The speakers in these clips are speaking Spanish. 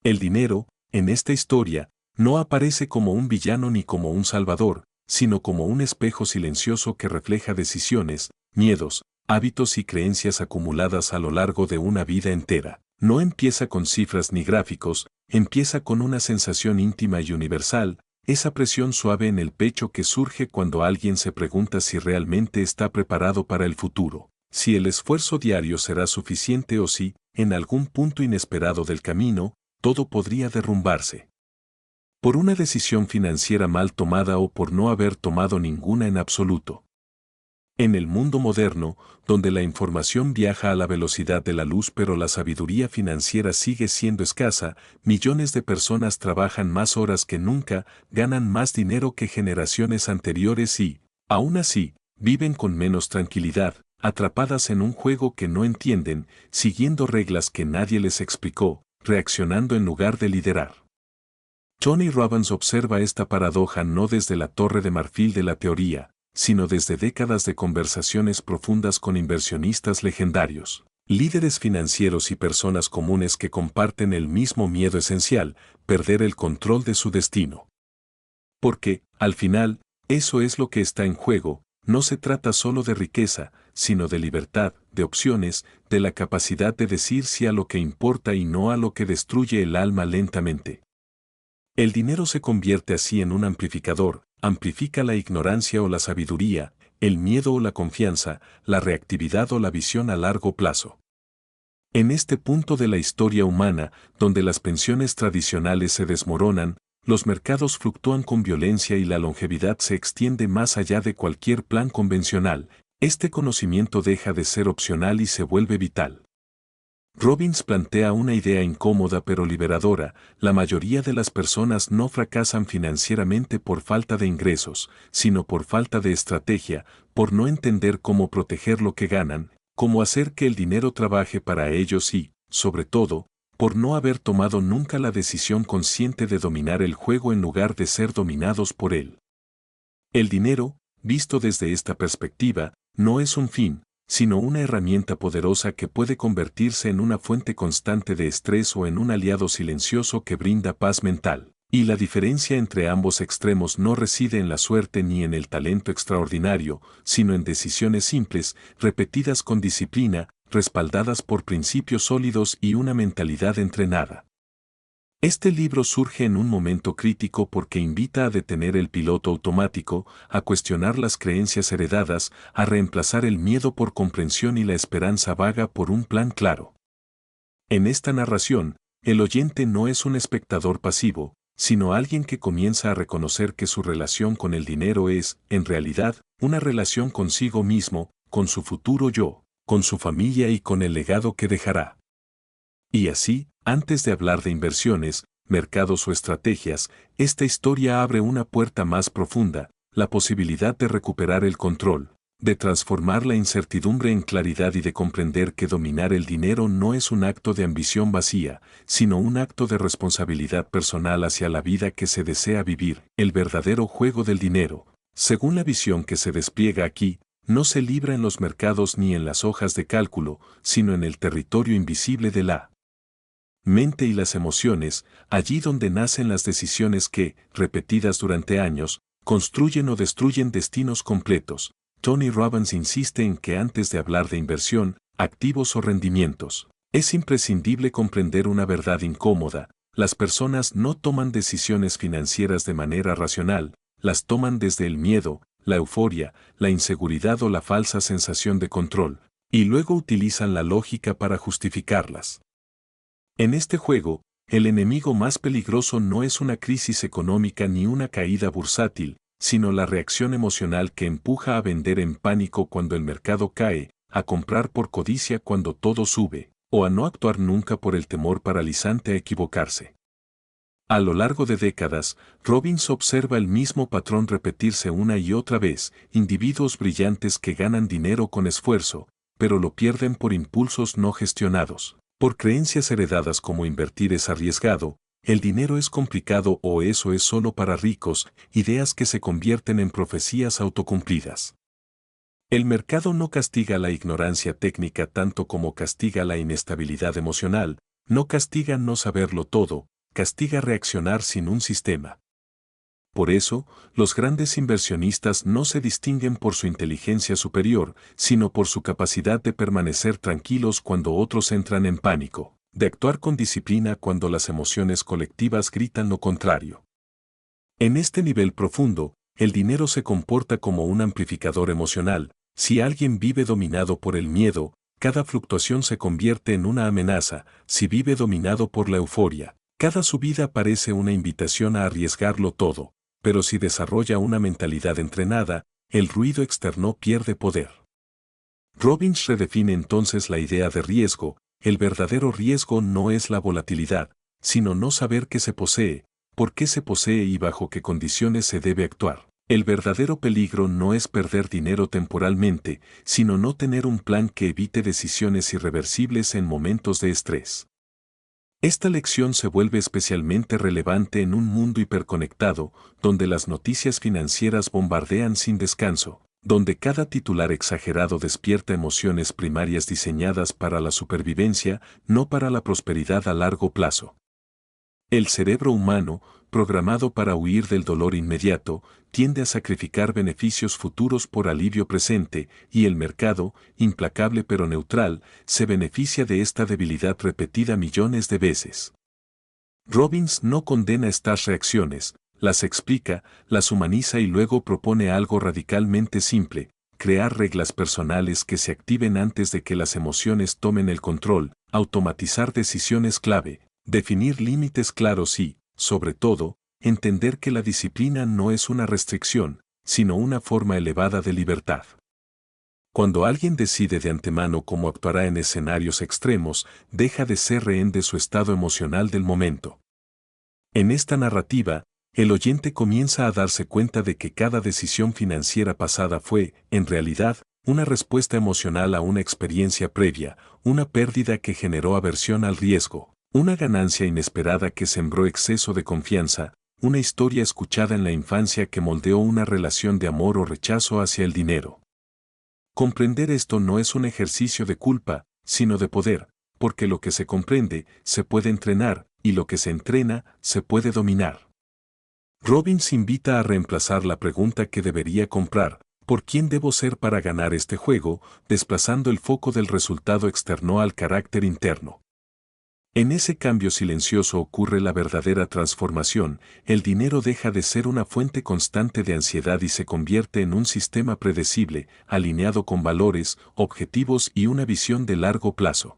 El dinero, en esta historia, no aparece como un villano ni como un salvador, sino como un espejo silencioso que refleja decisiones, miedos, hábitos y creencias acumuladas a lo largo de una vida entera. No empieza con cifras ni gráficos, empieza con una sensación íntima y universal, esa presión suave en el pecho que surge cuando alguien se pregunta si realmente está preparado para el futuro, si el esfuerzo diario será suficiente o si, en algún punto inesperado del camino, todo podría derrumbarse. Por una decisión financiera mal tomada o por no haber tomado ninguna en absoluto. En el mundo moderno, donde la información viaja a la velocidad de la luz pero la sabiduría financiera sigue siendo escasa, millones de personas trabajan más horas que nunca, ganan más dinero que generaciones anteriores y, aún así, viven con menos tranquilidad, atrapadas en un juego que no entienden, siguiendo reglas que nadie les explicó, reaccionando en lugar de liderar. Tony Robbins observa esta paradoja no desde la torre de marfil de la teoría, sino desde décadas de conversaciones profundas con inversionistas legendarios, líderes financieros y personas comunes que comparten el mismo miedo esencial, perder el control de su destino. Porque, al final, eso es lo que está en juego, no se trata solo de riqueza, sino de libertad, de opciones, de la capacidad de decir sí a lo que importa y no a lo que destruye el alma lentamente. El dinero se convierte así en un amplificador, amplifica la ignorancia o la sabiduría, el miedo o la confianza, la reactividad o la visión a largo plazo. En este punto de la historia humana, donde las pensiones tradicionales se desmoronan, los mercados fluctúan con violencia y la longevidad se extiende más allá de cualquier plan convencional, este conocimiento deja de ser opcional y se vuelve vital. Robbins plantea una idea incómoda pero liberadora: la mayoría de las personas no fracasan financieramente por falta de ingresos, sino por falta de estrategia, por no entender cómo proteger lo que ganan, cómo hacer que el dinero trabaje para ellos y, sobre todo, por no haber tomado nunca la decisión consciente de dominar el juego en lugar de ser dominados por él. El dinero, visto desde esta perspectiva, no es un fin, sino una herramienta poderosa que puede convertirse en una fuente constante de estrés o en un aliado silencioso que brinda paz mental. Y la diferencia entre ambos extremos no reside en la suerte ni en el talento extraordinario, sino en decisiones simples, repetidas con disciplina, respaldadas por principios sólidos y una mentalidad entrenada. Este libro surge en un momento crítico porque invita a detener el piloto automático, a cuestionar las creencias heredadas, a reemplazar el miedo por comprensión y la esperanza vaga por un plan claro. En esta narración, el oyente no es un espectador pasivo, sino alguien que comienza a reconocer que su relación con el dinero es, en realidad, una relación consigo mismo, con su futuro yo, con su familia y con el legado que dejará. Y así, antes de hablar de inversiones, mercados o estrategias, esta historia abre una puerta más profunda, la posibilidad de recuperar el control, de transformar la incertidumbre en claridad y de comprender que dominar el dinero no es un acto de ambición vacía, sino un acto de responsabilidad personal hacia la vida que se desea vivir. El verdadero juego del dinero, según la visión que se despliega aquí, no se libra en los mercados ni en las hojas de cálculo, sino en el territorio invisible de la mente y las emociones, allí donde nacen las decisiones que, repetidas durante años, construyen o destruyen destinos completos. Tony Robbins insiste en que antes de hablar de inversión, activos o rendimientos, es imprescindible comprender una verdad incómoda: las personas no toman decisiones financieras de manera racional, las toman desde el miedo, la euforia, la inseguridad o la falsa sensación de control, y luego utilizan la lógica para justificarlas. En este juego, el enemigo más peligroso no es una crisis económica ni una caída bursátil, sino la reacción emocional que empuja a vender en pánico cuando el mercado cae, a comprar por codicia cuando todo sube, o a no actuar nunca por el temor paralizante a equivocarse. A lo largo de décadas, Robbins observa el mismo patrón repetirse una y otra vez: individuos brillantes que ganan dinero con esfuerzo, pero lo pierden por impulsos no gestionados. Por creencias heredadas como invertir es arriesgado, el dinero es complicado o eso es solo para ricos, ideas que se convierten en profecías autocumplidas. El mercado no castiga la ignorancia técnica tanto como castiga la inestabilidad emocional, no castiga no saberlo todo, castiga reaccionar sin un sistema. Por eso, los grandes inversionistas no se distinguen por su inteligencia superior, sino por su capacidad de permanecer tranquilos cuando otros entran en pánico, de actuar con disciplina cuando las emociones colectivas gritan lo contrario. En este nivel profundo, el dinero se comporta como un amplificador emocional. Si alguien vive dominado por el miedo, cada fluctuación se convierte en una amenaza. Si vive dominado por la euforia, cada subida parece una invitación a arriesgarlo todo. Pero si desarrolla una mentalidad entrenada, el ruido externo pierde poder. Robbins redefine entonces la idea de riesgo. El verdadero riesgo no es la volatilidad, sino no saber qué se posee, por qué se posee y bajo qué condiciones se debe actuar. El verdadero peligro no es perder dinero temporalmente, sino no tener un plan que evite decisiones irreversibles en momentos de estrés. Esta lección se vuelve especialmente relevante en un mundo hiperconectado, donde las noticias financieras bombardean sin descanso, donde cada titular exagerado despierta emociones primarias diseñadas para la supervivencia, no para la prosperidad a largo plazo. El cerebro humano, programado para huir del dolor inmediato, tiende a sacrificar beneficios futuros por alivio presente, y el mercado, implacable pero neutral, se beneficia de esta debilidad repetida millones de veces. Robbins no condena estas reacciones, las explica, las humaniza y luego propone algo radicalmente simple: crear reglas personales que se activen antes de que las emociones tomen el control, automatizar decisiones clave, definir límites claros y, sobre todo, entender que la disciplina no es una restricción, sino una forma elevada de libertad. Cuando alguien decide de antemano cómo actuará en escenarios extremos, deja de ser rehén de su estado emocional del momento. En esta narrativa, el oyente comienza a darse cuenta de que cada decisión financiera pasada fue, en realidad, una respuesta emocional a una experiencia previa, una pérdida que generó aversión al riesgo, una ganancia inesperada que sembró exceso de confianza, una historia escuchada en la infancia que moldeó una relación de amor o rechazo hacia el dinero. Comprender esto no es un ejercicio de culpa, sino de poder, porque lo que se comprende, se puede entrenar, y lo que se entrena, se puede dominar. Robbins invita a reemplazar la pregunta ¿qué debería comprar? ¿Por quién debo ser para ganar este juego?, desplazando el foco del resultado externo al carácter interno. En ese cambio silencioso ocurre la verdadera transformación. El dinero deja de ser una fuente constante de ansiedad y se convierte en un sistema predecible, alineado con valores, objetivos y una visión de largo plazo.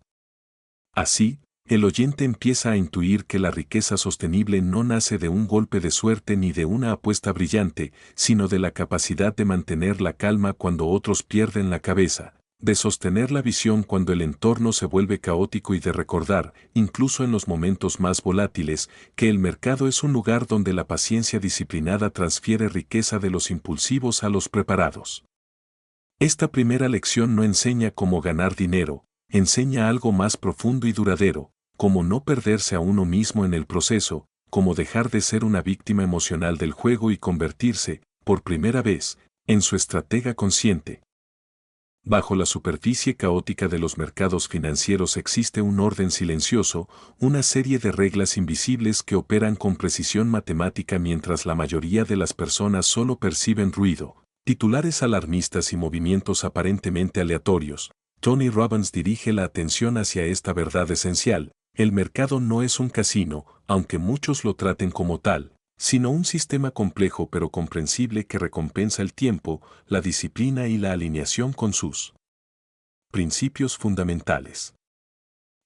Así, el oyente empieza a intuir que la riqueza sostenible no nace de un golpe de suerte ni de una apuesta brillante, sino de la capacidad de mantener la calma cuando otros pierden la cabeza, de sostener la visión cuando el entorno se vuelve caótico y de recordar, incluso en los momentos más volátiles, que el mercado es un lugar donde la paciencia disciplinada transfiere riqueza de los impulsivos a los preparados. Esta primera lección no enseña cómo ganar dinero, enseña algo más profundo y duradero: cómo no perderse a uno mismo en el proceso, cómo dejar de ser una víctima emocional del juego y convertirse, por primera vez, en su estratega consciente. Bajo la superficie caótica de los mercados financieros existe un orden silencioso, una serie de reglas invisibles que operan con precisión matemática mientras la mayoría de las personas solo perciben ruido, titulares alarmistas y movimientos aparentemente aleatorios. Tony Robbins dirige la atención hacia esta verdad esencial: el mercado no es un casino, aunque muchos lo traten como tal, sino un sistema complejo pero comprensible que recompensa el tiempo, la disciplina y la alineación con sus principios fundamentales.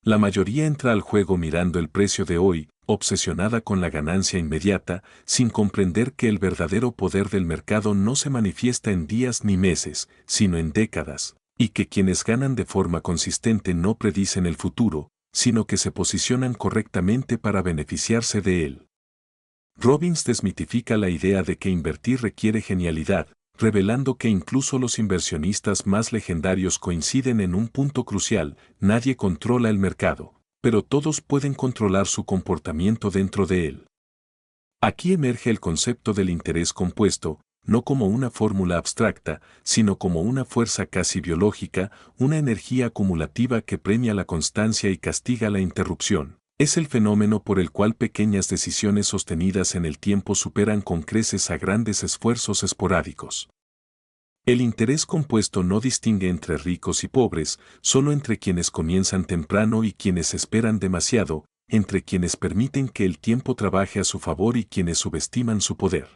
La mayoría entra al juego mirando el precio de hoy, obsesionada con la ganancia inmediata, sin comprender que el verdadero poder del mercado no se manifiesta en días ni meses, sino en décadas, y que quienes ganan de forma consistente no predicen el futuro, sino que se posicionan correctamente para beneficiarse de él. Robbins desmitifica la idea de que invertir requiere genialidad, revelando que incluso los inversionistas más legendarios coinciden en un punto crucial: nadie controla el mercado, pero todos pueden controlar su comportamiento dentro de él. Aquí emerge el concepto del interés compuesto: no como una fórmula abstracta, sino como una fuerza casi biológica, una energía acumulativa que premia la constancia y castiga la interrupción. Es el fenómeno por el cual pequeñas decisiones sostenidas en el tiempo superan con creces a grandes esfuerzos esporádicos. El interés compuesto no distingue entre ricos y pobres, solo entre quienes comienzan temprano y quienes esperan demasiado, entre quienes permiten que el tiempo trabaje a su favor y quienes subestiman su poder.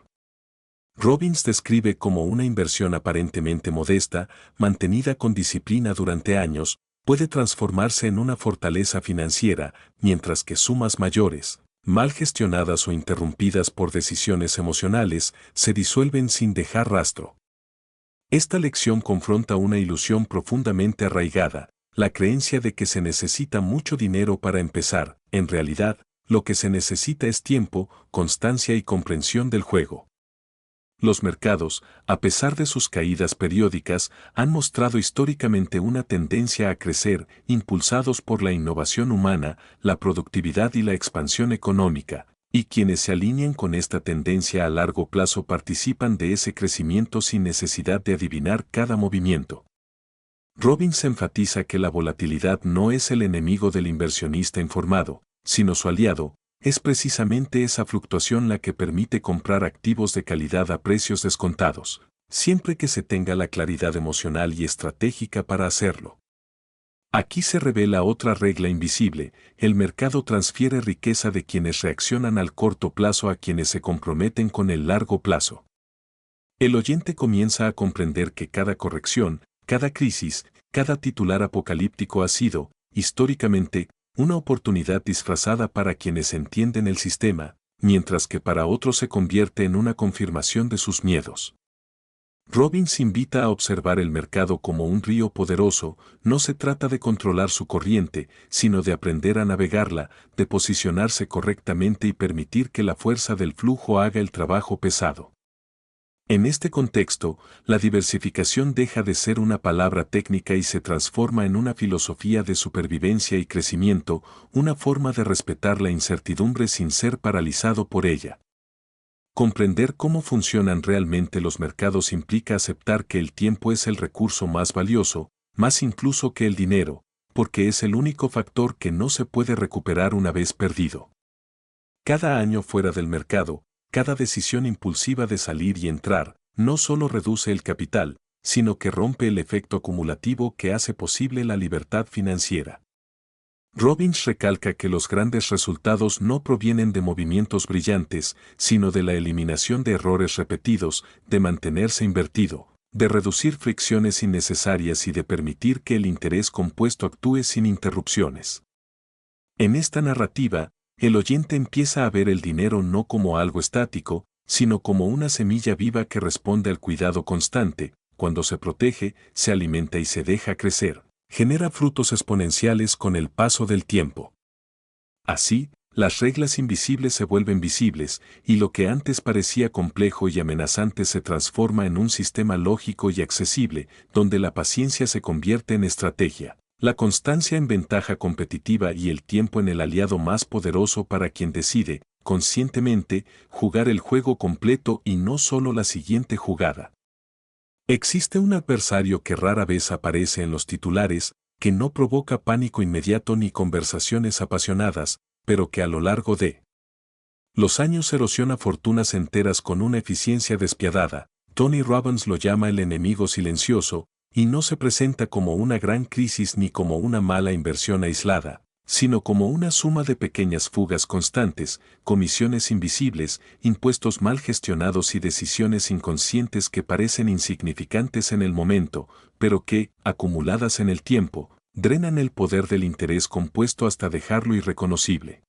Robbins describe como una inversión aparentemente modesta, mantenida con disciplina durante años, puede transformarse en una fortaleza financiera, mientras que sumas mayores, mal gestionadas o interrumpidas por decisiones emocionales, se disuelven sin dejar rastro. Esta lección confronta una ilusión profundamente arraigada, la creencia de que se necesita mucho dinero para empezar. En realidad, lo que se necesita es tiempo, constancia y comprensión del juego. Los mercados, a pesar de sus caídas periódicas, han mostrado históricamente una tendencia a crecer, impulsados por la innovación humana, la productividad y la expansión económica, y quienes se alinean con esta tendencia a largo plazo participan de ese crecimiento sin necesidad de adivinar cada movimiento. Robbins enfatiza que la volatilidad no es el enemigo del inversionista informado, sino su aliado. Es precisamente esa fluctuación la que permite comprar activos de calidad a precios descontados, siempre que se tenga la claridad emocional y estratégica para hacerlo. Aquí se revela otra regla invisible: el mercado transfiere riqueza de quienes reaccionan al corto plazo a quienes se comprometen con el largo plazo. El oyente comienza a comprender que cada corrección, cada crisis, cada titular apocalíptico ha sido, históricamente, una oportunidad disfrazada para quienes entienden el sistema, mientras que para otros se convierte en una confirmación de sus miedos. Robbins invita a observar el mercado como un río poderoso. No se trata de controlar su corriente, sino de aprender a navegarla, de posicionarse correctamente y permitir que la fuerza del flujo haga el trabajo pesado. En este contexto, la diversificación deja de ser una palabra técnica y se transforma en una filosofía de supervivencia y crecimiento, una forma de respetar la incertidumbre sin ser paralizado por ella. Comprender cómo funcionan realmente los mercados implica aceptar que el tiempo es el recurso más valioso, más incluso que el dinero, porque es el único factor que no se puede recuperar una vez perdido. Cada año fuera del mercado, cada decisión impulsiva de salir y entrar, no solo reduce el capital, sino que rompe el efecto acumulativo que hace posible la libertad financiera. Robbins recalca que los grandes resultados no provienen de movimientos brillantes, sino de la eliminación de errores repetidos, de mantenerse invertido, de reducir fricciones innecesarias y de permitir que el interés compuesto actúe sin interrupciones. En esta narrativa, el oyente empieza a ver el dinero no como algo estático, sino como una semilla viva que responde al cuidado constante. Cuando se protege, se alimenta y se deja crecer, genera frutos exponenciales con el paso del tiempo. Así, las reglas invisibles se vuelven visibles, y lo que antes parecía complejo y amenazante se transforma en un sistema lógico y accesible, donde la paciencia se convierte en estrategia, la constancia en ventaja competitiva y el tiempo en el aliado más poderoso para quien decide, conscientemente, jugar el juego completo y no solo la siguiente jugada. Existe un adversario que rara vez aparece en los titulares, que no provoca pánico inmediato ni conversaciones apasionadas, pero que a lo largo de los años erosiona fortunas enteras con una eficiencia despiadada. Tony Robbins lo llama el enemigo silencioso, y no se presenta como una gran crisis ni como una mala inversión aislada, sino como una suma de pequeñas fugas constantes, comisiones invisibles, impuestos mal gestionados y decisiones inconscientes que parecen insignificantes en el momento, pero que, acumuladas en el tiempo, drenan el poder del interés compuesto hasta dejarlo irreconocible.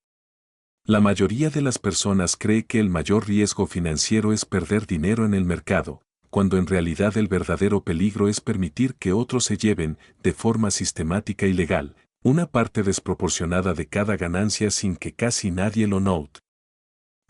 La mayoría de las personas cree que el mayor riesgo financiero es perder dinero en el mercado, cuando en realidad el verdadero peligro es permitir que otros se lleven, de forma sistemática y legal, una parte desproporcionada de cada ganancia sin que casi nadie lo note.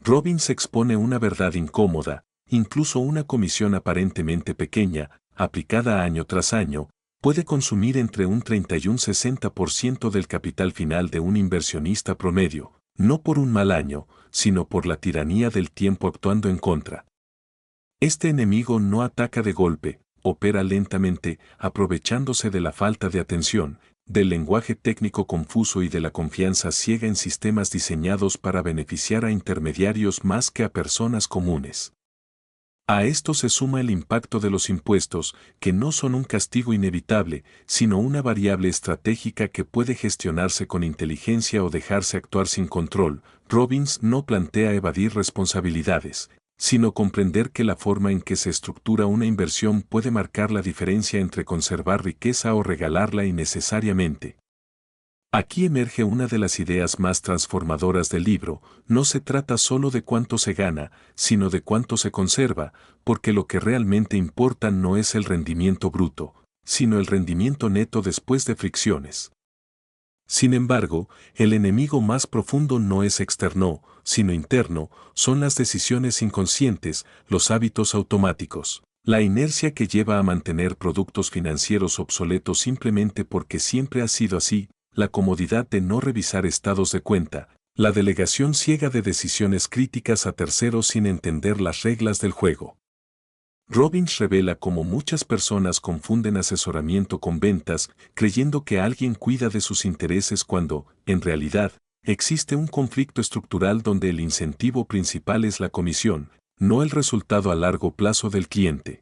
Robbins expone una verdad incómoda: incluso una comisión aparentemente pequeña, aplicada año tras año, puede consumir entre un 30 y un 60% del capital final de un inversionista promedio, no por un mal año, sino por la tiranía del tiempo actuando en contra. Este enemigo no ataca de golpe, opera lentamente, aprovechándose de la falta de atención, del lenguaje técnico confuso y de la confianza ciega en sistemas diseñados para beneficiar a intermediarios más que a personas comunes. A esto se suma el impacto de los impuestos, que no son un castigo inevitable, sino una variable estratégica que puede gestionarse con inteligencia o dejarse actuar sin control. Robbins no plantea evadir responsabilidades, sino comprender que la forma en que se estructura una inversión puede marcar la diferencia entre conservar riqueza o regalarla innecesariamente. Aquí emerge una de las ideas más transformadoras del libro: no se trata solo de cuánto se gana, sino de cuánto se conserva, porque lo que realmente importa no es el rendimiento bruto, sino el rendimiento neto después de fricciones. Sin embargo, el enemigo más profundo no es externo, sino interno, son las decisiones inconscientes, los hábitos automáticos. La inercia que lleva a mantener productos financieros obsoletos simplemente porque siempre ha sido así, la comodidad de no revisar estados de cuenta, la delegación ciega de decisiones críticas a terceros sin entender las reglas del juego. Robbins revela cómo muchas personas confunden asesoramiento con ventas, creyendo que alguien cuida de sus intereses cuando, en realidad, existe un conflicto estructural donde el incentivo principal es la comisión, no el resultado a largo plazo del cliente.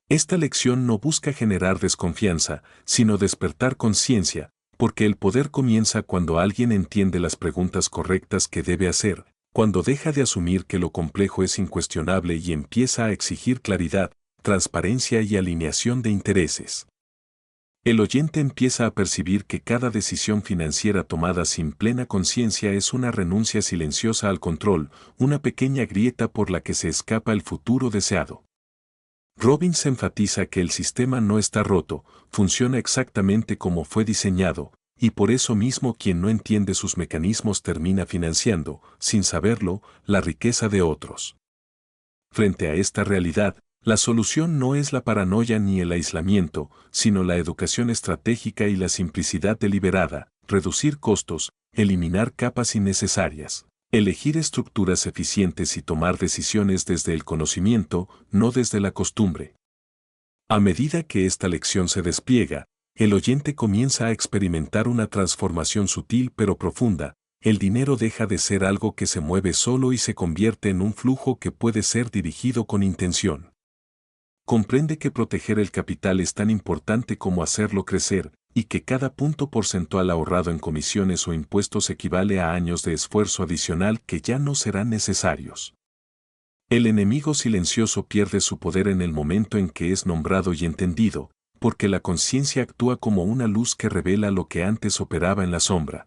Esta lección no busca generar desconfianza, sino despertar conciencia, porque el poder comienza cuando alguien entiende las preguntas correctas que debe hacer, cuando deja de asumir que lo complejo es incuestionable y empieza a exigir claridad, transparencia y alineación de intereses. El oyente empieza a percibir que cada decisión financiera tomada sin plena conciencia es una renuncia silenciosa al control, una pequeña grieta por la que se escapa el futuro deseado. Robbins enfatiza que el sistema no está roto, funciona exactamente como fue diseñado, y por eso mismo quien no entiende sus mecanismos termina financiando, sin saberlo, la riqueza de otros. Frente a esta realidad, la solución no es la paranoia ni el aislamiento, sino la educación estratégica y la simplicidad deliberada, reducir costos, eliminar capas innecesarias. Elegir estructuras eficientes y tomar decisiones desde el conocimiento, no desde la costumbre. A medida que esta lección se despliega, el oyente comienza a experimentar una transformación sutil pero profunda. El dinero deja de ser algo que se mueve solo y se convierte en un flujo que puede ser dirigido con intención. Comprende que proteger el capital es tan importante como hacerlo crecer, y que cada punto porcentual ahorrado en comisiones o impuestos equivale a años de esfuerzo adicional que ya no serán necesarios. El enemigo silencioso pierde su poder en el momento en que es nombrado y entendido, porque la conciencia actúa como una luz que revela lo que antes operaba en la sombra.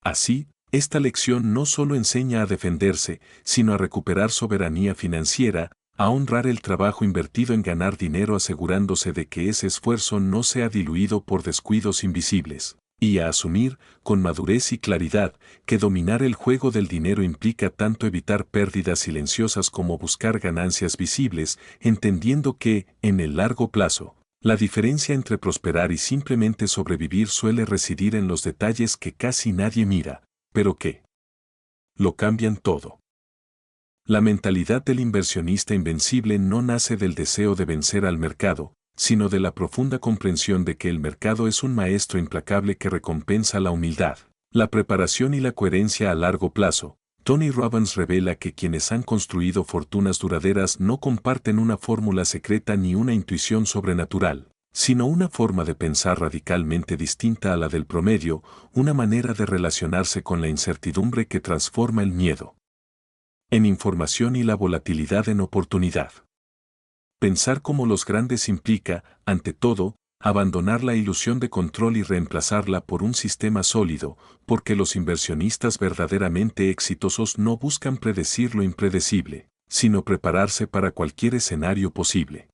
Así, esta lección no solo enseña a defenderse, sino a recuperar soberanía financiera, a honrar el trabajo invertido en ganar dinero asegurándose de que ese esfuerzo no sea diluido por descuidos invisibles, y a asumir, con madurez y claridad, que dominar el juego del dinero implica tanto evitar pérdidas silenciosas como buscar ganancias visibles, entendiendo que, en el largo plazo, la diferencia entre prosperar y simplemente sobrevivir suele residir en los detalles que casi nadie mira, pero que lo cambian todo. La mentalidad del inversionista invencible no nace del deseo de vencer al mercado, sino de la profunda comprensión de que el mercado es un maestro implacable que recompensa la humildad, la preparación y la coherencia a largo plazo. Tony Robbins revela que quienes han construido fortunas duraderas no comparten una fórmula secreta ni una intuición sobrenatural, sino una forma de pensar radicalmente distinta a la del promedio, una manera de relacionarse con la incertidumbre que transforma el miedo en información y la volatilidad en oportunidad. Pensar como los grandes implica, ante todo, abandonar la ilusión de control y reemplazarla por un sistema sólido, porque los inversionistas verdaderamente exitosos no buscan predecir lo impredecible, sino prepararse para cualquier escenario posible.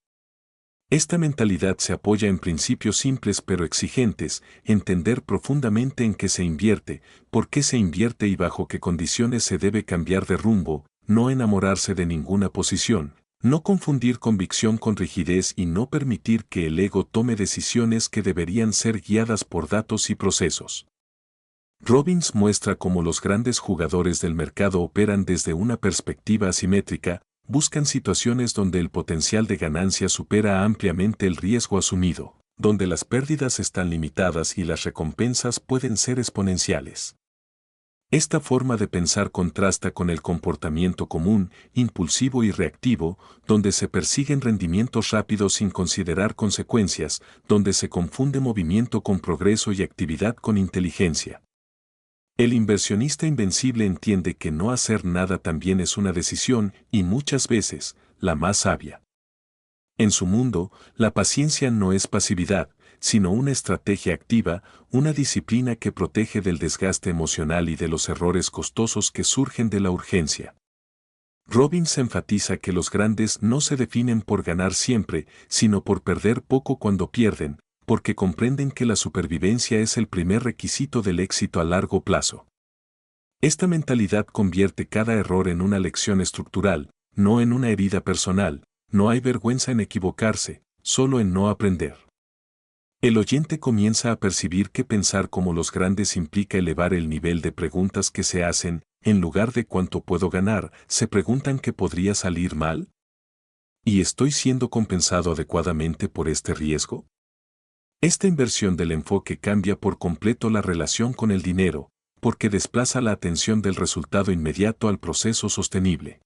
Esta mentalidad se apoya en principios simples pero exigentes: entender profundamente en qué se invierte, por qué se invierte y bajo qué condiciones se debe cambiar de rumbo, no enamorarse de ninguna posición, no confundir convicción con rigidez y no permitir que el ego tome decisiones que deberían ser guiadas por datos y procesos. Robbins muestra cómo los grandes jugadores del mercado operan desde una perspectiva asimétrica, buscan situaciones donde el potencial de ganancia supera ampliamente el riesgo asumido, donde las pérdidas están limitadas y las recompensas pueden ser exponenciales. Esta forma de pensar contrasta con el comportamiento común, impulsivo y reactivo, donde se persiguen rendimientos rápidos sin considerar consecuencias, donde se confunde movimiento con progreso y actividad con inteligencia. El inversionista invencible entiende que no hacer nada también es una decisión y muchas veces, la más sabia. En su mundo, la paciencia no es pasividad, sino una estrategia activa, una disciplina que protege del desgaste emocional y de los errores costosos que surgen de la urgencia. Robbins enfatiza que los grandes no se definen por ganar siempre, sino por perder poco cuando pierden, porque comprenden que la supervivencia es el primer requisito del éxito a largo plazo. Esta mentalidad convierte cada error en una lección estructural, no en una herida personal. No hay vergüenza en equivocarse, solo en no aprender. El oyente comienza a percibir que pensar como los grandes implica elevar el nivel de preguntas que se hacen, en lugar de cuánto puedo ganar, se preguntan qué podría salir mal. ¿Y estoy siendo compensado adecuadamente por este riesgo? Esta inversión del enfoque cambia por completo la relación con el dinero, porque desplaza la atención del resultado inmediato al proceso sostenible.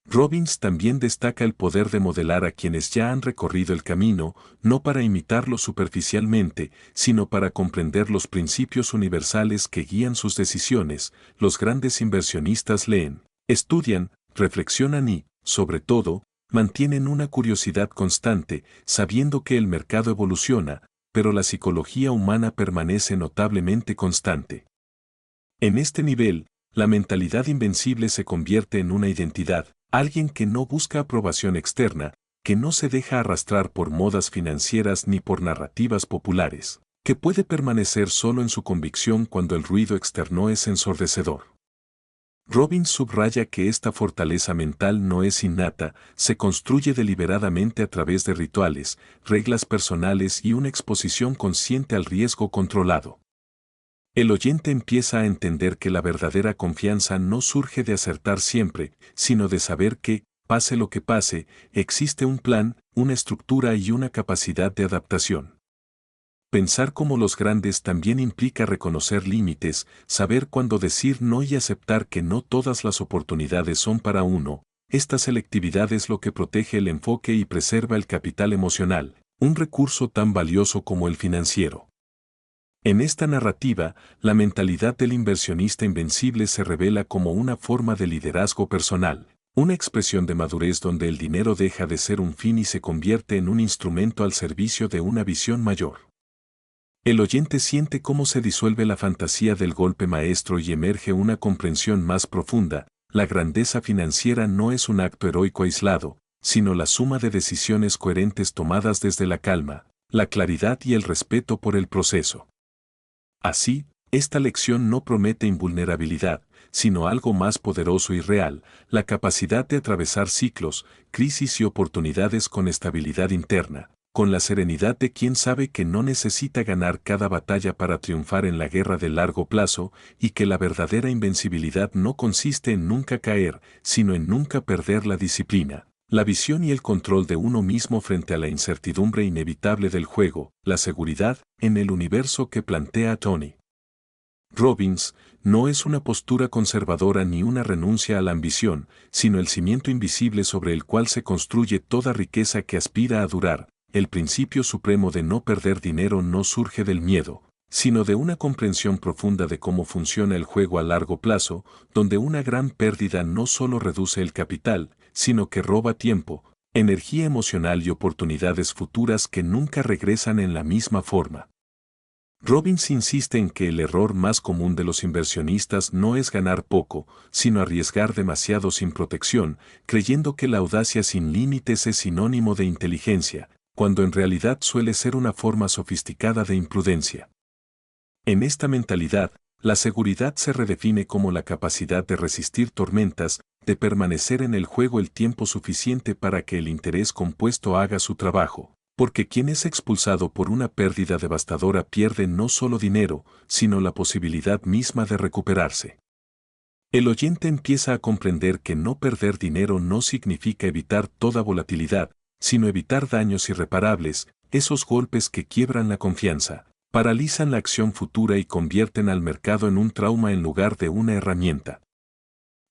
Robbins también destaca el poder de modelar a quienes ya han recorrido el camino, no para imitarlo superficialmente, sino para comprender los principios universales que guían sus decisiones. Los grandes inversionistas leen, estudian, reflexionan y, sobre todo, mantienen una curiosidad constante, sabiendo que el mercado evoluciona, pero la psicología humana permanece notablemente constante. En este nivel, la mentalidad invencible se convierte en una identidad. Alguien que no busca aprobación externa, que no se deja arrastrar por modas financieras ni por narrativas populares, que puede permanecer solo en su convicción cuando el ruido externo es ensordecedor. Robbins subraya que esta fortaleza mental no es innata, se construye deliberadamente a través de rituales, reglas personales y una exposición consciente al riesgo controlado. El oyente empieza a entender que la verdadera confianza no surge de acertar siempre, sino de saber que, pase lo que pase, existe un plan, una estructura y una capacidad de adaptación. Pensar como los grandes también implica reconocer límites, saber cuándo decir no y aceptar que no todas las oportunidades son para uno. Esta selectividad es lo que protege el enfoque y preserva el capital emocional, un recurso tan valioso como el financiero. En esta narrativa, la mentalidad del inversionista invencible se revela como una forma de liderazgo personal, una expresión de madurez donde el dinero deja de ser un fin y se convierte en un instrumento al servicio de una visión mayor. El oyente siente cómo se disuelve la fantasía del golpe maestro y emerge una comprensión más profunda. La grandeza financiera no es un acto heroico aislado, sino la suma de decisiones coherentes tomadas desde la calma, la claridad y el respeto por el proceso. Así, esta lección no promete invulnerabilidad, sino algo más poderoso y real, la capacidad de atravesar ciclos, crisis y oportunidades con estabilidad interna, con la serenidad de quien sabe que no necesita ganar cada batalla para triunfar en la guerra de largo plazo y que la verdadera invencibilidad no consiste en nunca caer, sino en nunca perder la disciplina, la visión y el control de uno mismo frente a la incertidumbre inevitable del juego, la seguridad en el universo que plantea Tony Robbins. No es una postura conservadora ni una renuncia a la ambición, sino el cimiento invisible sobre el cual se construye toda riqueza que aspira a durar. El principio supremo de no perder dinero no surge del miedo, sino de una comprensión profunda de cómo funciona el juego a largo plazo, donde una gran pérdida no solo reduce el capital, sino que roba tiempo, energía emocional y oportunidades futuras que nunca regresan en la misma forma. Robbins insiste en que el error más común de los inversionistas no es ganar poco, sino arriesgar demasiado sin protección, creyendo que la audacia sin límites es sinónimo de inteligencia, cuando en realidad suele ser una forma sofisticada de imprudencia. En esta mentalidad, la seguridad se redefine como la capacidad de resistir tormentas, de permanecer en el juego el tiempo suficiente para que el interés compuesto haga su trabajo, porque quien es expulsado por una pérdida devastadora pierde no solo dinero, sino la posibilidad misma de recuperarse. El oyente empieza a comprender que no perder dinero no significa evitar toda volatilidad, sino evitar daños irreparables, esos golpes que quiebran la confianza, paralizan la acción futura y convierten al mercado en un trauma en lugar de una herramienta.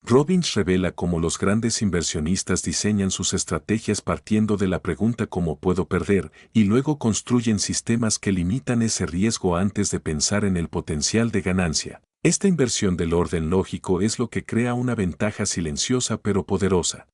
Robbins revela cómo los grandes inversionistas diseñan sus estrategias partiendo de la pregunta ¿cómo puedo perder? Y luego construyen sistemas que limitan ese riesgo antes de pensar en el potencial de ganancia. Esta inversión del orden lógico es lo que crea una ventaja silenciosa pero poderosa.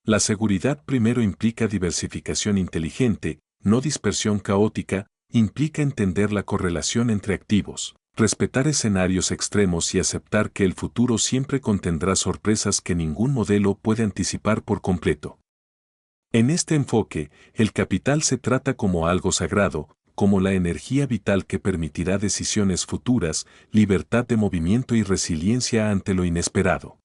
La seguridad primero implica diversificación inteligente, no dispersión caótica, implica entender la correlación entre activos, respetar escenarios extremos y aceptar que el futuro siempre contendrá sorpresas que ningún modelo puede anticipar por completo. En este enfoque, el capital se trata como algo sagrado, como la energía vital que permitirá decisiones futuras, libertad de movimiento y resiliencia ante lo inesperado.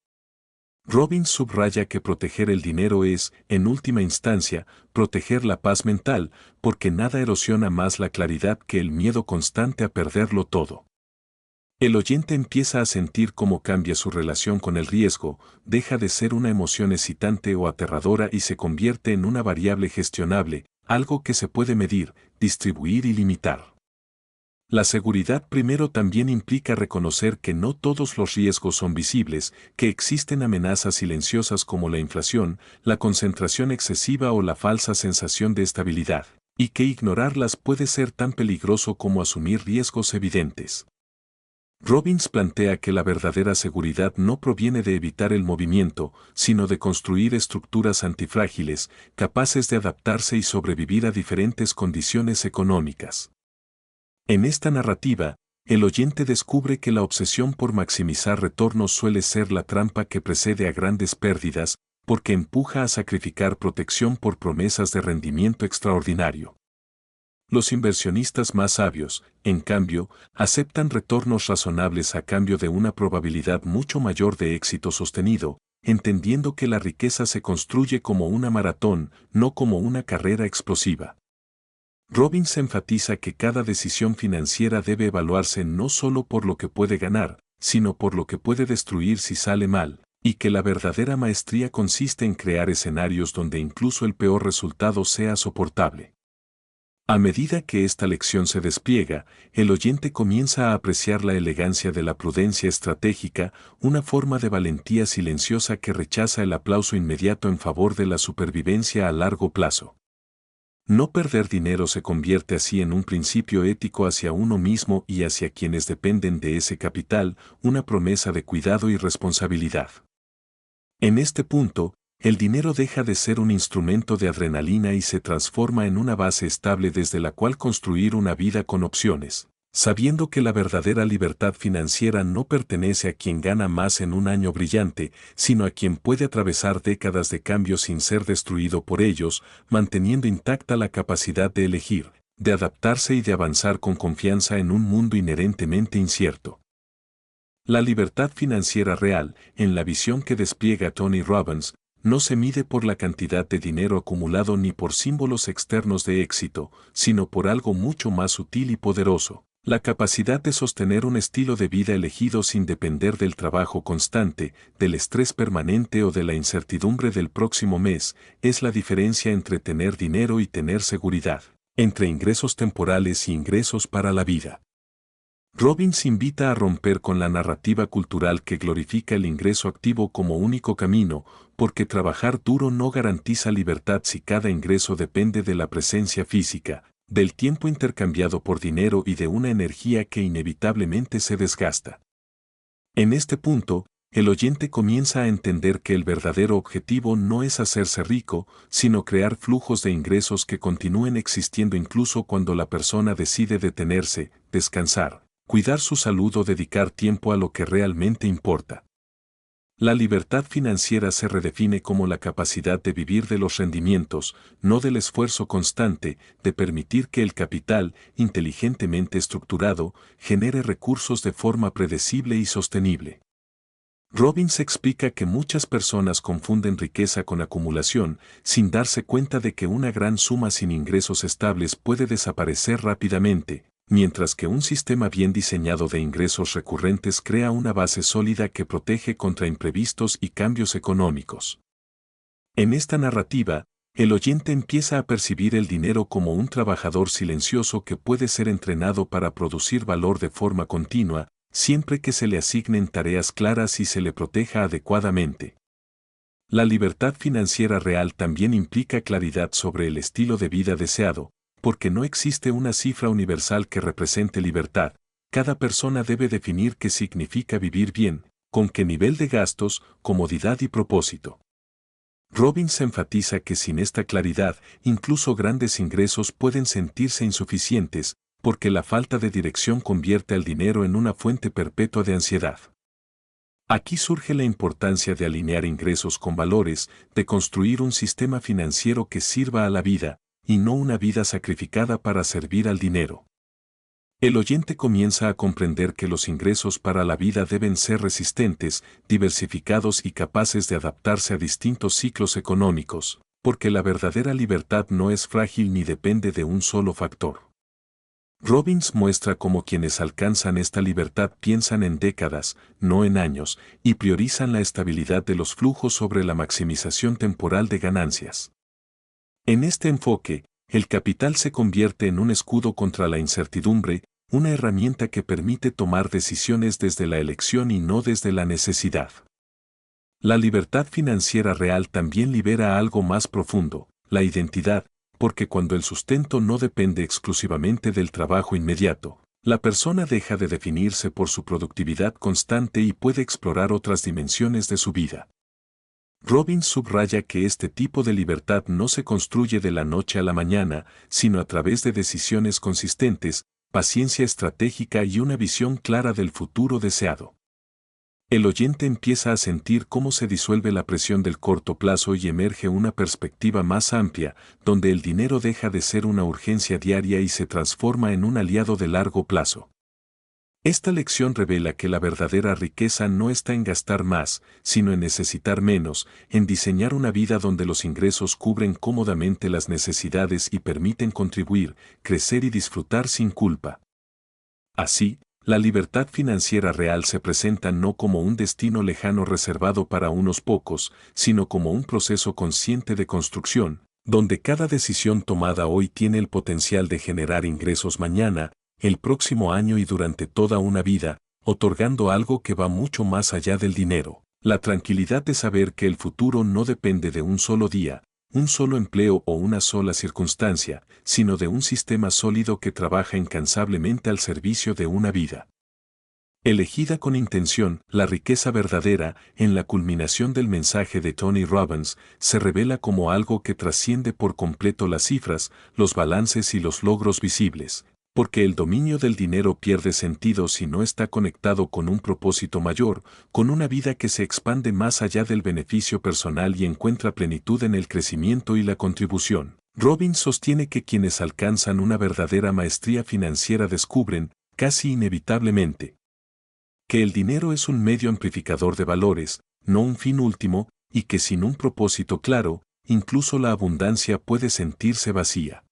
Robbins subraya que proteger el dinero es, en última instancia, proteger la paz mental, porque nada erosiona más la claridad que el miedo constante a perderlo todo. El oyente empieza a sentir cómo cambia su relación con el riesgo, deja de ser una emoción excitante o aterradora y se convierte en una variable gestionable, algo que se puede medir, distribuir y limitar. La seguridad primero también implica reconocer que no todos los riesgos son visibles, que existen amenazas silenciosas como la inflación, la concentración excesiva o la falsa sensación de estabilidad, y que ignorarlas puede ser tan peligroso como asumir riesgos evidentes. Robbins plantea que la verdadera seguridad no proviene de evitar el movimiento, sino de construir estructuras antifrágiles, capaces de adaptarse y sobrevivir a diferentes condiciones económicas. En esta narrativa, el oyente descubre que la obsesión por maximizar retornos suele ser la trampa que precede a grandes pérdidas, porque empuja a sacrificar protección por promesas de rendimiento extraordinario. Los inversionistas más sabios, en cambio, aceptan retornos razonables a cambio de una probabilidad mucho mayor de éxito sostenido, entendiendo que la riqueza se construye como una maratón, no como una carrera explosiva. Robbins enfatiza que cada decisión financiera debe evaluarse no solo por lo que puede ganar, sino por lo que puede destruir si sale mal, y que la verdadera maestría consiste en crear escenarios donde incluso el peor resultado sea soportable. A medida que esta lección se despliega, el oyente comienza a apreciar la elegancia de la prudencia estratégica, una forma de valentía silenciosa que rechaza el aplauso inmediato en favor de la supervivencia a largo plazo. No perder dinero se convierte así en un principio ético hacia uno mismo y hacia quienes dependen de ese capital, una promesa de cuidado y responsabilidad. En este punto, el dinero deja de ser un instrumento de adrenalina y se transforma en una base estable desde la cual construir una vida con opciones, sabiendo que la verdadera libertad financiera no pertenece a quien gana más en un año brillante, sino a quien puede atravesar décadas de cambio sin ser destruido por ellos, manteniendo intacta la capacidad de elegir, de adaptarse y de avanzar con confianza en un mundo inherentemente incierto. La libertad financiera real, en la visión que despliega Tony Robbins, no se mide por la cantidad de dinero acumulado ni por símbolos externos de éxito, sino por algo mucho más sutil y poderoso, la capacidad de sostener un estilo de vida elegido sin depender del trabajo constante, del estrés permanente o de la incertidumbre del próximo mes, es la diferencia entre tener dinero y tener seguridad, entre ingresos temporales y ingresos para la vida. Robbins invita a romper con la narrativa cultural que glorifica el ingreso activo como único camino, porque trabajar duro no garantiza libertad si cada ingreso depende de la presencia física, del tiempo intercambiado por dinero y de una energía que inevitablemente se desgasta. En este punto, el oyente comienza a entender que el verdadero objetivo no es hacerse rico, sino crear flujos de ingresos que continúen existiendo incluso cuando la persona decide detenerse, descansar, cuidar su salud o dedicar tiempo a lo que realmente importa. La libertad financiera se redefine como la capacidad de vivir de los rendimientos, no del esfuerzo constante, de permitir que el capital, inteligentemente estructurado, genere recursos de forma predecible y sostenible. Robbins explica que muchas personas confunden riqueza con acumulación, sin darse cuenta de que una gran suma sin ingresos estables puede desaparecer rápidamente, mientras que un sistema bien diseñado de ingresos recurrentes crea una base sólida que protege contra imprevistos y cambios económicos. En esta narrativa, el oyente empieza a percibir el dinero como un trabajador silencioso que puede ser entrenado para producir valor de forma continua, siempre que se le asignen tareas claras y se le proteja adecuadamente. La libertad financiera real también implica claridad sobre el estilo de vida deseado, porque no existe una cifra universal que represente libertad. Cada persona debe definir qué significa vivir bien, con qué nivel de gastos, comodidad y propósito. Robbins enfatiza que sin esta claridad, incluso grandes ingresos pueden sentirse insuficientes, porque la falta de dirección convierte al dinero en una fuente perpetua de ansiedad. Aquí surge la importancia de alinear ingresos con valores, de construir un sistema financiero que sirva a la vida, y no una vida sacrificada para servir al dinero. El oyente comienza a comprender que los ingresos para la vida deben ser resistentes, diversificados y capaces de adaptarse a distintos ciclos económicos, porque la verdadera libertad no es frágil ni depende de un solo factor. Robbins muestra cómo quienes alcanzan esta libertad piensan en décadas, no en años, y priorizan la estabilidad de los flujos sobre la maximización temporal de ganancias. En este enfoque, el capital se convierte en un escudo contra la incertidumbre, una herramienta que permite tomar decisiones desde la elección y no desde la necesidad. La libertad financiera real también libera algo más profundo, la identidad, porque cuando el sustento no depende exclusivamente del trabajo inmediato, la persona deja de definirse por su productividad constante y puede explorar otras dimensiones de su vida. Robbins subraya que este tipo de libertad no se construye de la noche a la mañana, sino a través de decisiones consistentes, paciencia estratégica y una visión clara del futuro deseado. El oyente empieza a sentir cómo se disuelve la presión del corto plazo y emerge una perspectiva más amplia, donde el dinero deja de ser una urgencia diaria y se transforma en un aliado de largo plazo. Esta lección revela que la verdadera riqueza no está en gastar más, sino en necesitar menos, en diseñar una vida donde los ingresos cubren cómodamente las necesidades y permiten contribuir, crecer y disfrutar sin culpa. Así, la libertad financiera real se presenta no como un destino lejano reservado para unos pocos, sino como un proceso consciente de construcción, donde cada decisión tomada hoy tiene el potencial de generar ingresos mañana, el próximo año y durante toda una vida, otorgando algo que va mucho más allá del dinero, la tranquilidad de saber que el futuro no depende de un solo día, un solo empleo o una sola circunstancia, sino de un sistema sólido que trabaja incansablemente al servicio de una vida. Elegida con intención, la riqueza verdadera, en la culminación del mensaje de Tony Robbins, se revela como algo que trasciende por completo las cifras, los balances y los logros visibles, porque el dominio del dinero pierde sentido si no está conectado con un propósito mayor, con una vida que se expande más allá del beneficio personal y encuentra plenitud en el crecimiento y la contribución. Robbins sostiene que quienes alcanzan una verdadera maestría financiera descubren, casi inevitablemente, que el dinero es un medio amplificador de valores, no un fin último, y que sin un propósito claro, incluso la abundancia puede sentirse vacía.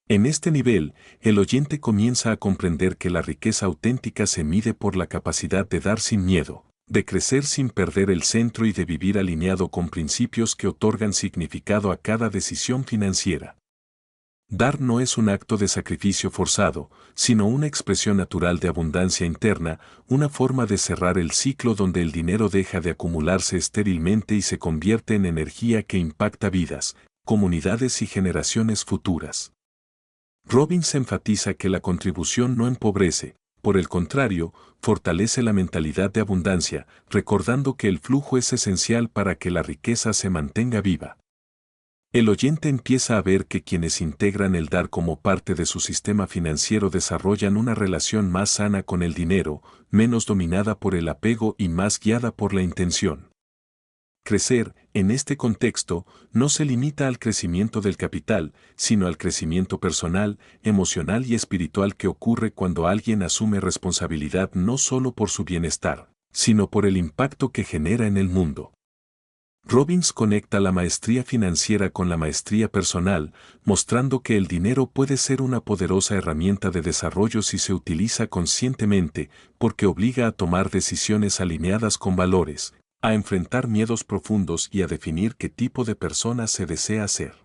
En este nivel, el oyente comienza a comprender que la riqueza auténtica se mide por la capacidad de dar sin miedo, de crecer sin perder el centro y de vivir alineado con principios que otorgan significado a cada decisión financiera. Dar no es un acto de sacrificio forzado, sino una expresión natural de abundancia interna, una forma de cerrar el ciclo donde el dinero deja de acumularse estérilmente y se convierte en energía que impacta vidas, comunidades y generaciones futuras. Robbins enfatiza que la contribución no empobrece, por el contrario, fortalece la mentalidad de abundancia, recordando que el flujo es esencial para que la riqueza se mantenga viva. El oyente empieza a ver que quienes integran el dar como parte de su sistema financiero desarrollan una relación más sana con el dinero, menos dominada por el apego y más guiada por la intención. Crecer, en este contexto, no se limita al crecimiento del capital, sino al crecimiento personal, emocional y espiritual que ocurre cuando alguien asume responsabilidad no solo por su bienestar, sino por el impacto que genera en el mundo. Robbins conecta la maestría financiera con la maestría personal, mostrando que el dinero puede ser una poderosa herramienta de desarrollo si se utiliza conscientemente, porque obliga a tomar decisiones alineadas con valores, a enfrentar miedos profundos y a definir qué tipo de persona se desea ser.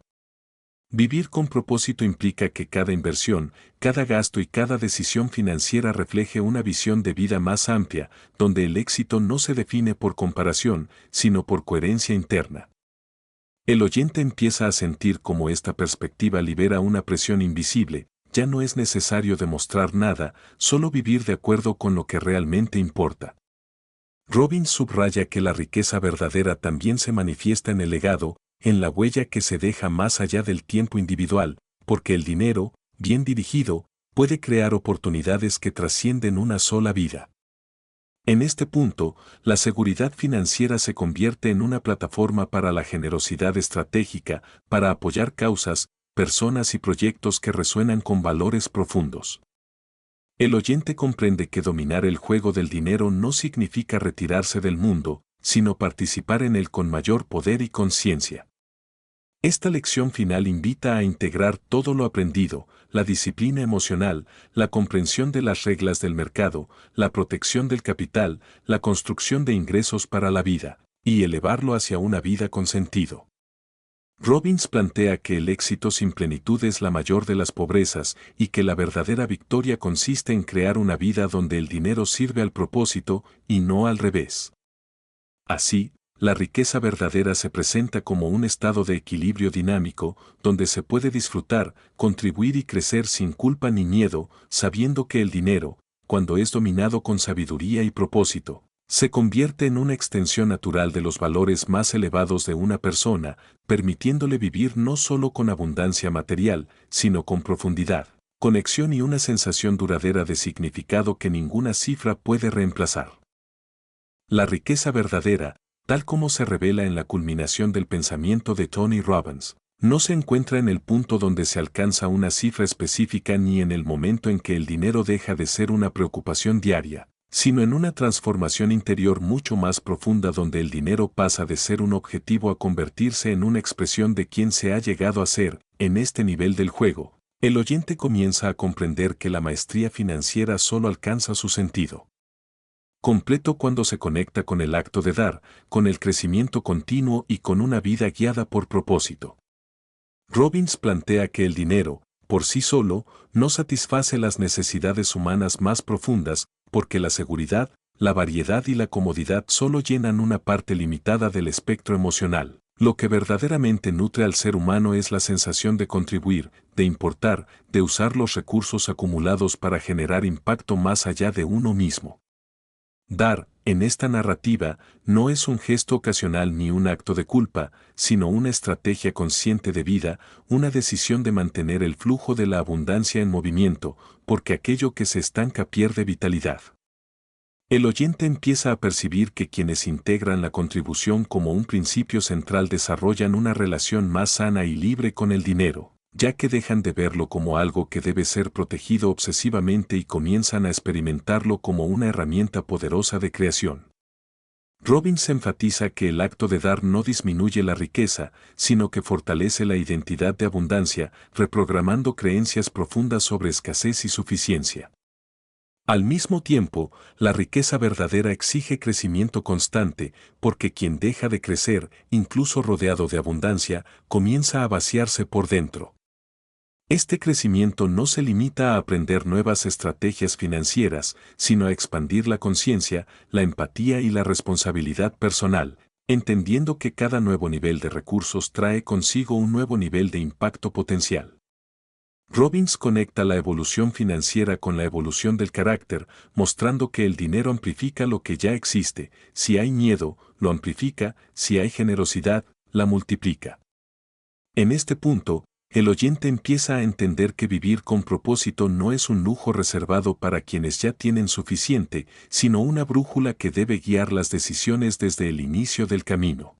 Vivir con propósito implica que cada inversión, cada gasto y cada decisión financiera refleje una visión de vida más amplia, donde el éxito no se define por comparación, sino por coherencia interna. El oyente empieza a sentir cómo esta perspectiva libera una presión invisible, ya no es necesario demostrar nada, solo vivir de acuerdo con lo que realmente importa. Robbins subraya que la riqueza verdadera también se manifiesta en el legado, en la huella que se deja más allá del tiempo individual, porque el dinero, bien dirigido, puede crear oportunidades que trascienden una sola vida. En este punto, la seguridad financiera se convierte en una plataforma para la generosidad estratégica, para apoyar causas, personas y proyectos que resuenan con valores profundos. El oyente comprende que dominar el juego del dinero no significa retirarse del mundo, sino participar en él con mayor poder y conciencia. Esta lección final invita a integrar todo lo aprendido, la disciplina emocional, la comprensión de las reglas del mercado, la protección del capital, la construcción de ingresos para la vida, y elevarlo hacia una vida con sentido. Robbins plantea que el éxito sin plenitud es la mayor de las pobrezas y que la verdadera victoria consiste en crear una vida donde el dinero sirve al propósito y no al revés. Así, la riqueza verdadera se presenta como un estado de equilibrio dinámico, donde se puede disfrutar, contribuir y crecer sin culpa ni miedo, sabiendo que el dinero, cuando es dominado con sabiduría y propósito, se convierte en una extensión natural de los valores más elevados de una persona, permitiéndole vivir no solo con abundancia material, sino con profundidad, conexión y una sensación duradera de significado que ninguna cifra puede reemplazar. La riqueza verdadera, tal como se revela en la culminación del pensamiento de Tony Robbins, no se encuentra en el punto donde se alcanza una cifra específica ni en el momento en que el dinero deja de ser una preocupación diaria, sino en una transformación interior mucho más profunda donde el dinero pasa de ser un objetivo a convertirse en una expresión de quién se ha llegado a ser. En este nivel del juego, el oyente comienza a comprender que la maestría financiera solo alcanza su sentido completo cuando se conecta con el acto de dar, con el crecimiento continuo y con una vida guiada por propósito. Robbins plantea que el dinero, por sí solo, no satisface las necesidades humanas más profundas, porque la seguridad, la variedad y la comodidad solo llenan una parte limitada del espectro emocional. Lo que verdaderamente nutre al ser humano es la sensación de contribuir, de importar, de usar los recursos acumulados para generar impacto más allá de uno mismo. Dar, en esta narrativa, no es un gesto ocasional ni un acto de culpa, sino una estrategia consciente de vida, una decisión de mantener el flujo de la abundancia en movimiento, porque aquello que se estanca pierde vitalidad. El oyente empieza a percibir que quienes integran la contribución como un principio central desarrollan una relación más sana y libre con el dinero, ya que dejan de verlo como algo que debe ser protegido obsesivamente y comienzan a experimentarlo como una herramienta poderosa de creación. Robbins enfatiza que el acto de dar no disminuye la riqueza, sino que fortalece la identidad de abundancia, reprogramando creencias profundas sobre escasez y suficiencia. Al mismo tiempo, la riqueza verdadera exige crecimiento constante, porque quien deja de crecer, incluso rodeado de abundancia, comienza a vaciarse por dentro. Este crecimiento no se limita a aprender nuevas estrategias financieras, sino a expandir la conciencia, la empatía y la responsabilidad personal, entendiendo que cada nuevo nivel de recursos trae consigo un nuevo nivel de impacto potencial. Robbins conecta la evolución financiera con la evolución del carácter, mostrando que el dinero amplifica lo que ya existe, si hay miedo, lo amplifica, si hay generosidad, la multiplica. En este punto, el oyente empieza a entender que vivir con propósito no es un lujo reservado para quienes ya tienen suficiente, sino una brújula que debe guiar las decisiones desde el inicio del camino.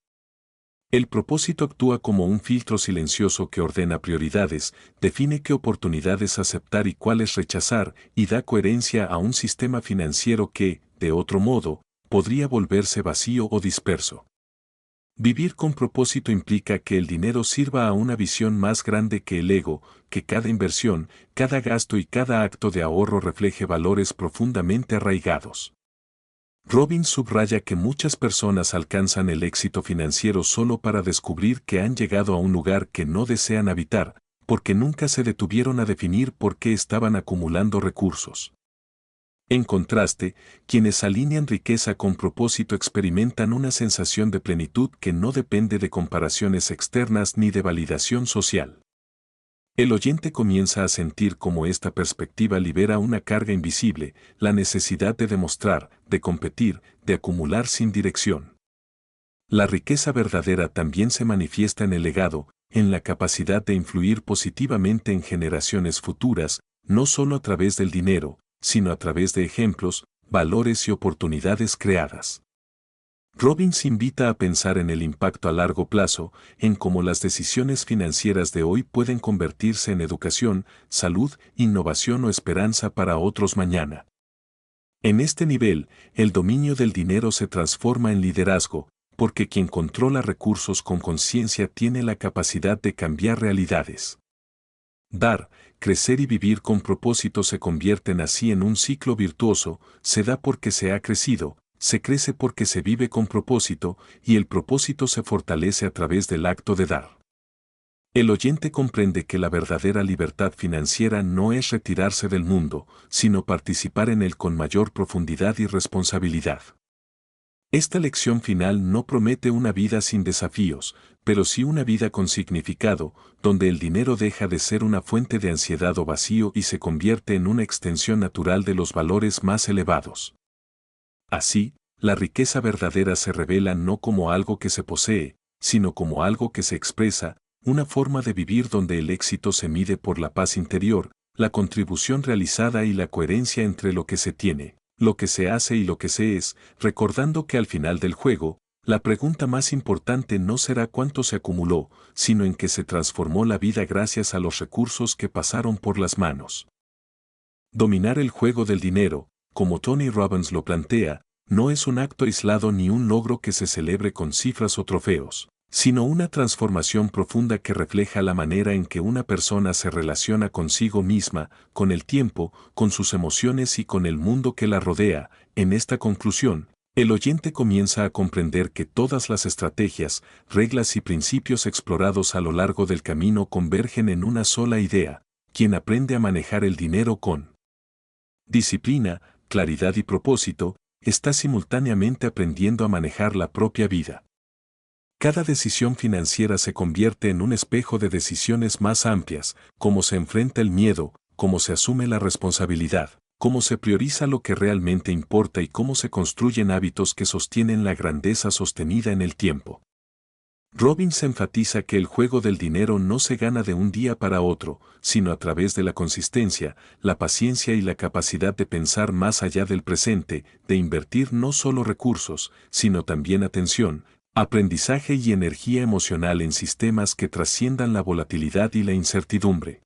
El propósito actúa como un filtro silencioso que ordena prioridades, define qué oportunidades aceptar y cuáles rechazar, y da coherencia a un sistema financiero que, de otro modo, podría volverse vacío o disperso. Vivir con propósito implica que el dinero sirva a una visión más grande que el ego, que cada inversión, cada gasto y cada acto de ahorro refleje valores profundamente arraigados. Robbins subraya que muchas personas alcanzan el éxito financiero solo para descubrir que han llegado a un lugar que no desean habitar, porque nunca se detuvieron a definir por qué estaban acumulando recursos. En contraste, quienes alinean riqueza con propósito experimentan una sensación de plenitud que no depende de comparaciones externas ni de validación social. El oyente comienza a sentir cómo esta perspectiva libera una carga invisible, la necesidad de demostrar, de competir, de acumular sin dirección. La riqueza verdadera también se manifiesta en el legado, en la capacidad de influir positivamente en generaciones futuras, no solo a través del dinero, sino a través de ejemplos, valores y oportunidades creadas. Robbins invita a pensar en el impacto a largo plazo, en cómo las decisiones financieras de hoy pueden convertirse en educación, salud, innovación o esperanza para otros mañana. En este nivel, el dominio del dinero se transforma en liderazgo, porque quien controla recursos con conciencia tiene la capacidad de cambiar realidades. Dar, crecer y vivir con propósito se convierten así en un ciclo virtuoso, se da porque se ha crecido, se crece porque se vive con propósito, y el propósito se fortalece a través del acto de dar. El oyente comprende que la verdadera libertad financiera no es retirarse del mundo, sino participar en él con mayor profundidad y responsabilidad. Esta lección final no promete una vida sin desafíos, pero sí una vida con significado, donde el dinero deja de ser una fuente de ansiedad o vacío y se convierte en una extensión natural de los valores más elevados. Así, la riqueza verdadera se revela no como algo que se posee, sino como algo que se expresa, una forma de vivir donde el éxito se mide por la paz interior, la contribución realizada y la coherencia entre lo que se tiene, lo que se hace y lo que se es, recordando que al final del juego, la pregunta más importante no será cuánto se acumuló, sino en qué se transformó la vida gracias a los recursos que pasaron por las manos. Dominar el juego del dinero, como Tony Robbins lo plantea, no es un acto aislado ni un logro que se celebre con cifras o trofeos, sino una transformación profunda que refleja la manera en que una persona se relaciona consigo misma, con el tiempo, con sus emociones y con el mundo que la rodea. En esta conclusión, el oyente comienza a comprender que todas las estrategias, reglas y principios explorados a lo largo del camino convergen en una sola idea: quien aprende a manejar el dinero con disciplina, claridad y propósito, está simultáneamente aprendiendo a manejar la propia vida. Cada decisión financiera se convierte en un espejo de decisiones más amplias: cómo se enfrenta el miedo, cómo se asume la responsabilidad, cómo se prioriza lo que realmente importa y cómo se construyen hábitos que sostienen la grandeza sostenida en el tiempo. Robbins enfatiza que el juego del dinero no se gana de un día para otro, sino a través de la consistencia, la paciencia y la capacidad de pensar más allá del presente, de invertir no solo recursos, sino también atención, aprendizaje y energía emocional en sistemas que trasciendan la volatilidad y la incertidumbre.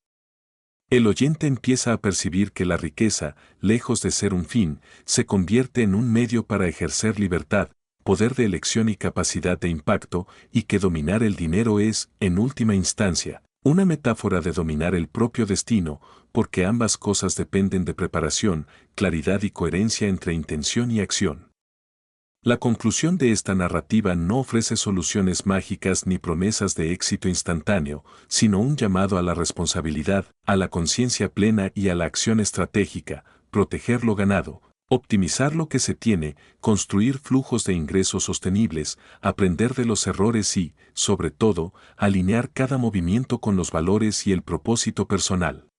El oyente empieza a percibir que la riqueza, lejos de ser un fin, se convierte en un medio para ejercer libertad, poder de elección y capacidad de impacto, y que dominar el dinero es, en última instancia, una metáfora de dominar el propio destino, porque ambas cosas dependen de preparación, claridad y coherencia entre intención y acción. La conclusión de esta narrativa no ofrece soluciones mágicas ni promesas de éxito instantáneo, sino un llamado a la responsabilidad, a la conciencia plena y a la acción estratégica: proteger lo ganado, optimizar lo que se tiene, construir flujos de ingresos sostenibles, aprender de los errores y, sobre todo, alinear cada movimiento con los valores y el propósito personal.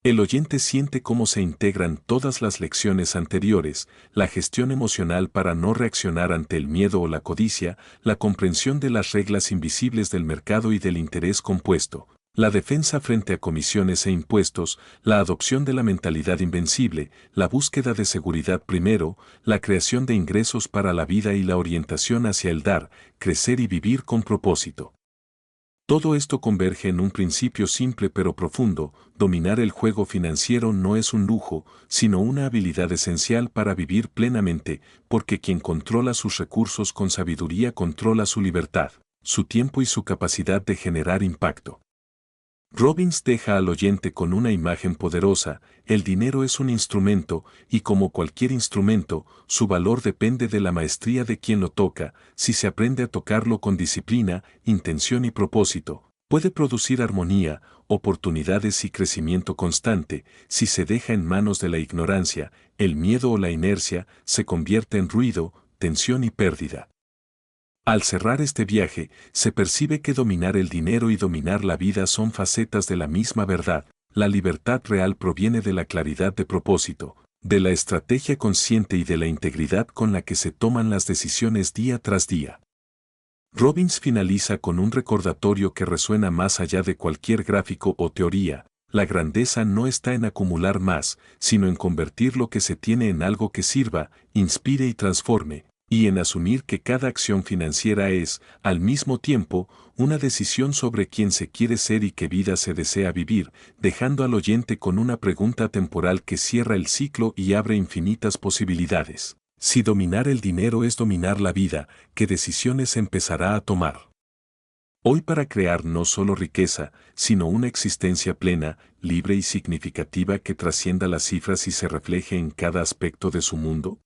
El oyente siente cómo se integran todas las lecciones anteriores: la gestión emocional para no reaccionar ante el miedo o la codicia, la comprensión de las reglas invisibles del mercado y del interés compuesto, la defensa frente a comisiones e impuestos, la adopción de la mentalidad invencible, la búsqueda de seguridad primero, la creación de ingresos para la vida y la orientación hacia el dar, crecer y vivir con propósito. Todo esto converge en un principio simple pero profundo: dominar el juego financiero no es un lujo, sino una habilidad esencial para vivir plenamente, porque quien controla sus recursos con sabiduría controla su libertad, su tiempo y su capacidad de generar impacto. Robbins deja al oyente con una imagen poderosa: el dinero es un instrumento, y como cualquier instrumento, su valor depende de la maestría de quien lo toca. Si se aprende a tocarlo con disciplina, intención y propósito, puede producir armonía, oportunidades y crecimiento constante. Si se deja en manos de la ignorancia, el miedo o la inercia, se convierte en ruido, tensión y pérdida. Al cerrar este viaje, se percibe que dominar el dinero y dominar la vida son facetas de la misma verdad. La libertad real proviene de la claridad de propósito, de la estrategia consciente y de la integridad con la que se toman las decisiones día tras día. Robbins finaliza con un recordatorio que resuena más allá de cualquier gráfico o teoría: la grandeza no está en acumular más, sino en convertir lo que se tiene en algo que sirva, inspire y transforme, y en asumir que cada acción financiera es, al mismo tiempo, una decisión sobre quién se quiere ser y qué vida se desea vivir, dejando al oyente con una pregunta temporal que cierra el ciclo y abre infinitas posibilidades. Si dominar el dinero es dominar la vida, ¿qué decisiones empezará a tomar hoy para crear no solo riqueza, sino una existencia plena, libre y significativa que trascienda las cifras y se refleje en cada aspecto de su mundo?